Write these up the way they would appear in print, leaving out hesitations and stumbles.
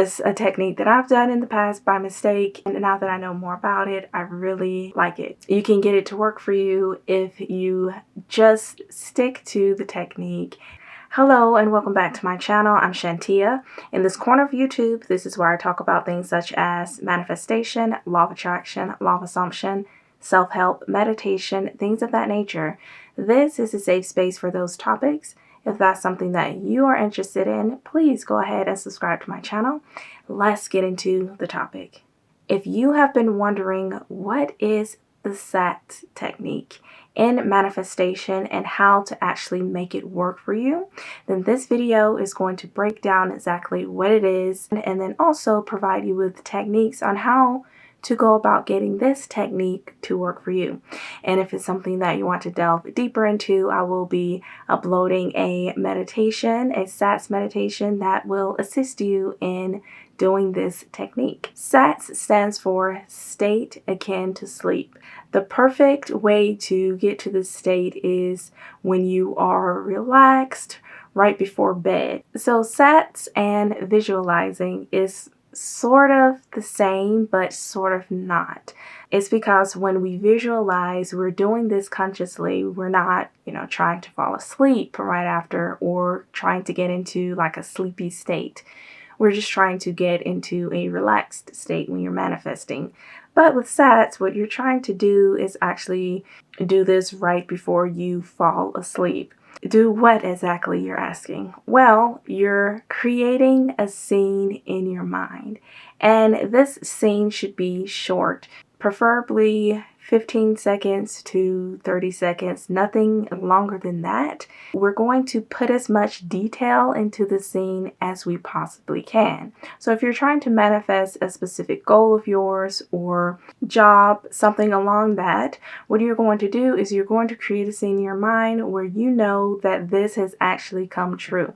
was a technique that I've done in the past by mistake, and now that I know more about it, I really like it. You can get it to work for you if you just stick to the technique. Hello and welcome back to my channel. I'm Shantia. In this corner of YouTube, this is where I talk about things such as manifestation, law of attraction, law of assumption, self-help, meditation, things of that nature. This is a safe space for those topics. If that's something that you are interested in, please go ahead and subscribe to my channel. Let's get into the topic. If you have been wondering what is the SATS technique in manifestation and how to actually make it work for you, then this video is going to break down exactly what it is and then also provide you with techniques on how to go about getting this technique to work for you. And if it's something that you want to delve deeper into, I will be uploading a meditation, a SATS meditation that will assist you in doing this technique. SATS stands for state akin to sleep. The perfect way to get to this state is when you are relaxed right before bed. So SATS and visualizing is sort of the same, but sort of not. It's because when we visualize, we're doing this consciously. We're not, trying to fall asleep right after or trying to get into like a sleepy state. We're just trying to get into a relaxed state when you're manifesting. But with SATS, what you're trying to do is actually do this right before you fall asleep. Do what exactly, you're asking? Well, you're creating a scene in your mind, and this scene should be short, preferably 15 seconds to 30 seconds, nothing longer than that. We're going to put as much detail into the scene as we possibly can. So if you're trying to manifest a specific goal of yours or job, something along that, what you're going to do is you're going to create a scene in your mind where you know that this has actually come true.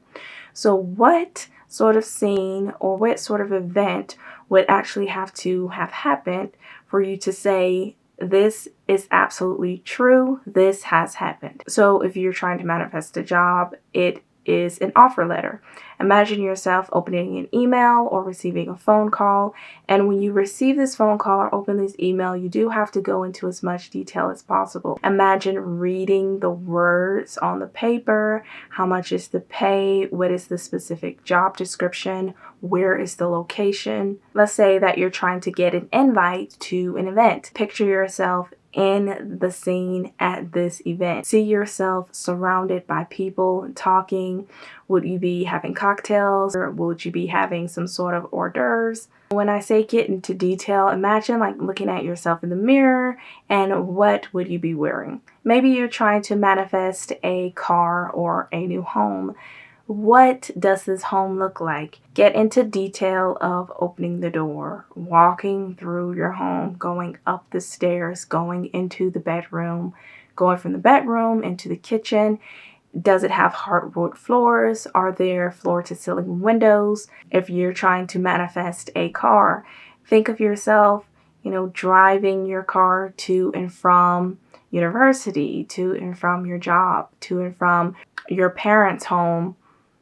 So what sort of scene or what sort of event would actually have to have happened for you to say, this is absolutely true, this has happened? So if you're trying to manifest a job, it is an offer letter. Imagine yourself opening an email or receiving a phone call, and when you receive this phone call or open this email, you do have to go into as much detail as possible. Imagine reading the words on the paper. How much is the pay? What is the specific job description? Where is the location? Let's say that you're trying to get an invite to an event. Picture yourself in the scene at this event. See yourself surrounded by people talking. Would you be having cocktails, or would you be having some sort of hors d'oeuvres? When I say get into detail, imagine like looking at yourself in the mirror, and what would you be wearing? Maybe you're trying to manifest a car or a new home. What does this home look like? Get into detail of opening the door, walking through your home, going up the stairs, going into the bedroom, going from the bedroom into the kitchen. Does it have hardwood floors? Are there floor-to-ceiling windows? If you're trying to manifest a car, think of yourself, driving your car to and from university, to and from your job, to and from your parents' home.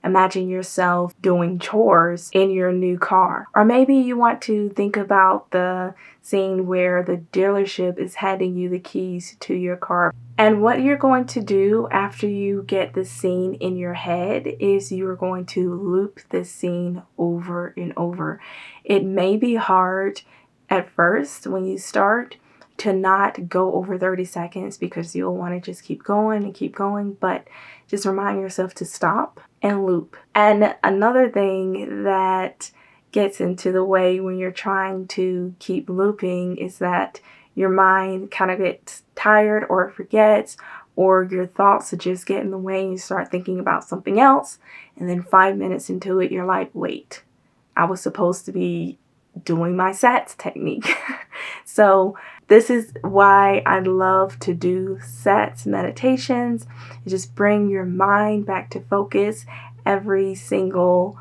Imagine yourself doing chores in your new car. Or maybe you want to think about the scene where the dealership is handing you the keys to your car. And what you're going to do after you get the scene in your head is you're going to loop this scene over and over. It may be hard at first when you start to not go over 30 seconds because you'll want to just keep going and keep going, but just remind yourself to stop and loop. And another thing that gets into the way when you're trying to keep looping is that your mind kind of gets tired or forgets, or your thoughts just get in the way and you start thinking about something else. And then 5 minutes into it, you're like, wait, I was supposed to be doing my SATS technique. So this is why I love to do SATS meditations. You just bring your mind back to focus every single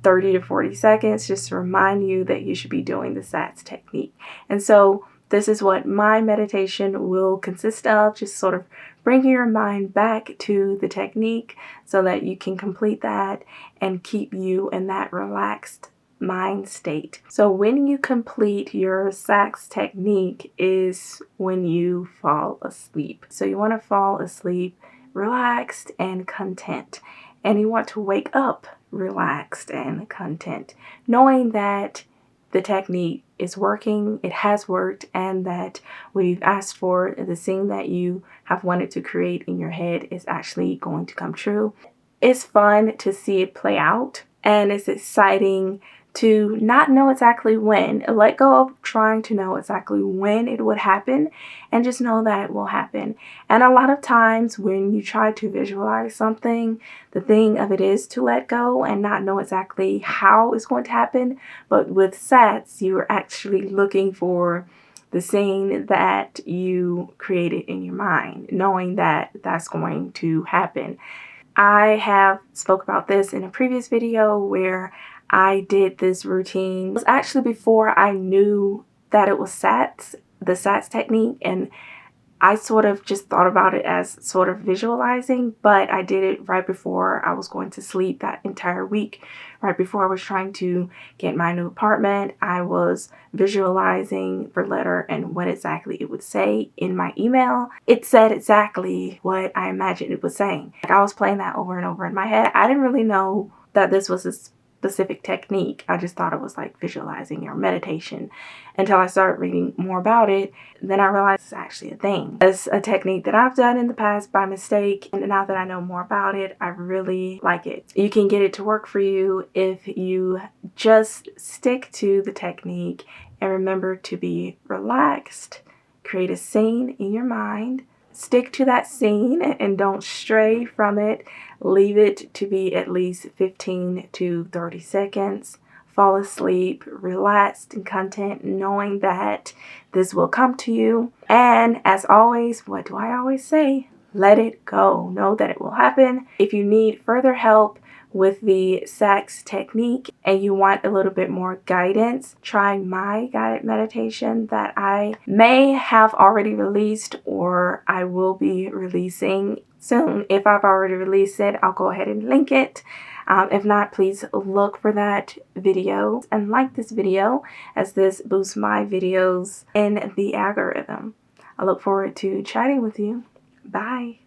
30 to 40 seconds, just to remind you that you should be doing the SATS technique. And so this is what my meditation will consist of, just sort of bringing your mind back to the technique so that you can complete that and keep you in that relaxed mind state. So when you complete your SATS technique is when you fall asleep. So you want to fall asleep relaxed and content. And you want to wake up relaxed and content, knowing that the technique is working, it has worked, and that what you've asked for, the thing that you have wanted to create in your head is actually going to come true. It's fun to see it play out, and it's exciting to not know exactly when. Let go of trying to know exactly when it would happen and just know that it will happen. And a lot of times when you try to visualize something, the thing of it is to let go and not know exactly how it's going to happen. But with SATS, you're actually looking for the scene that you created in your mind, knowing that that's going to happen. I have spoke about this in a previous video where I did this routine. It was actually before I knew that it was SATS, the SATS technique, and I sort of just thought about it as sort of visualizing, but I did it right before I was going to sleep that entire week. Right before I was trying to get my new apartment, I was visualizing the letter and what exactly it would say in my email. It said exactly what I imagined it was saying. I was playing that over and over in my head. I didn't really know that this was a specific technique. I just thought it was like visualizing or meditation until I started reading more about it. Then I realized it's actually a thing. It's a technique that I've done in the past by mistake, and now that I know more about it, I really like it. You can get it to work for you if you just stick to the technique and remember to be relaxed, create a scene in your mind, stick to that scene and don't stray from it. Leave it to be at least 15 to 30 seconds. Fall asleep, relaxed and content, knowing that this will come to you. And as always, what do I always say? Let it go. Know that it will happen. If you need further help with the SATS technique and you want a little bit more guidance, try my guided meditation that I may have already released or I will be releasing soon. If I've already released it, I'll go ahead and link it. If not, please look for that video and like this video as this boosts my videos in the algorithm. I look forward to chatting with you. Bye.